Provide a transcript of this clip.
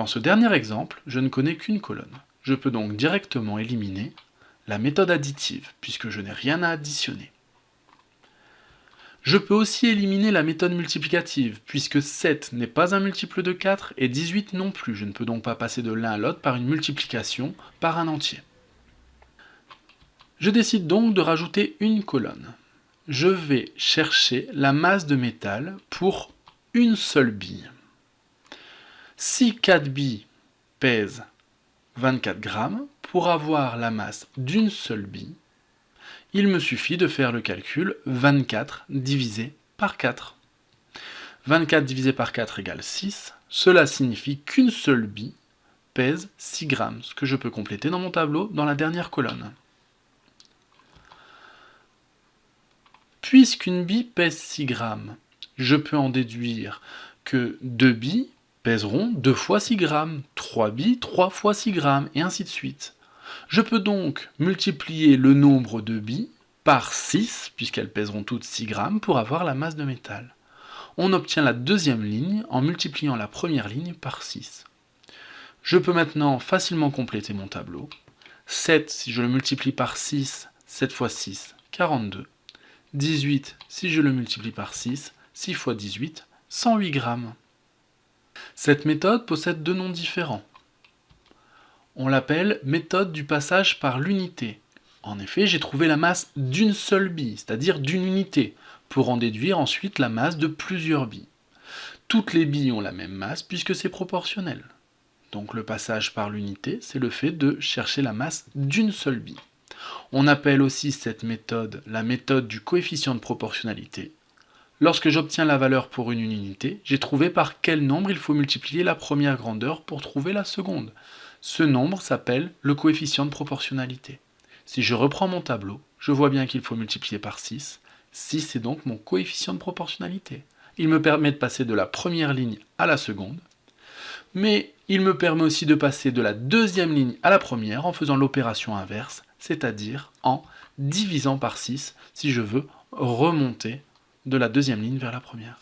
Dans ce dernier exemple, je ne connais qu'une colonne. Je peux donc directement éliminer la méthode additive, puisque je n'ai rien à additionner. Je peux aussi éliminer la méthode multiplicative, puisque 7 n'est pas un multiple de 4 et 18 non plus. Je ne peux donc pas passer de l'un à l'autre par une multiplication par un entier. Je décide donc de rajouter une colonne. Je vais chercher la masse de métal pour une seule bille. Si 4 billes pèsent 24 grammes, pour avoir la masse d'une seule bille, il me suffit de faire le calcul 24 divisé par 4. 24 divisé par 4 égale 6. Cela signifie qu'une seule bille pèse 6 grammes, ce que je peux compléter dans mon tableau dans la dernière colonne. Puisqu'une bille pèse 6 grammes, je peux en déduire que 2 billes pèseront 2 fois 6 grammes, 3 billes 3 fois 6 grammes, et ainsi de suite. Je peux donc multiplier le nombre de billes par 6, puisqu'elles pèseront toutes 6 grammes, pour avoir la masse de métal. On obtient la deuxième ligne en multipliant la première ligne par 6. Je peux maintenant facilement compléter mon tableau. 7, si je le multiplie par 6, 7 fois 6, 42. 18, si je le multiplie par 6, 6 fois 18, 108 grammes. Cette méthode possède deux noms différents. On l'appelle méthode du passage par l'unité. En effet, j'ai trouvé la masse d'une seule bille, c'est-à-dire d'une unité, pour en déduire ensuite la masse de plusieurs billes. Toutes les billes ont la même masse puisque c'est proportionnel. Donc le passage par l'unité, c'est le fait de chercher la masse d'une seule bille. On appelle aussi cette méthode la méthode du coefficient de proportionnalité. Lorsque j'obtiens la valeur pour une unité, j'ai trouvé par quel nombre il faut multiplier la première grandeur pour trouver la seconde. Ce nombre s'appelle le coefficient de proportionnalité. Si je reprends mon tableau, je vois bien qu'il faut multiplier par 6. 6 est donc mon coefficient de proportionnalité. Il me permet de passer de la première ligne à la seconde, mais il me permet aussi de passer de la deuxième ligne à la première en faisant l'opération inverse, c'est-à-dire en divisant par 6 si je veux remonter de la deuxième ligne vers la première.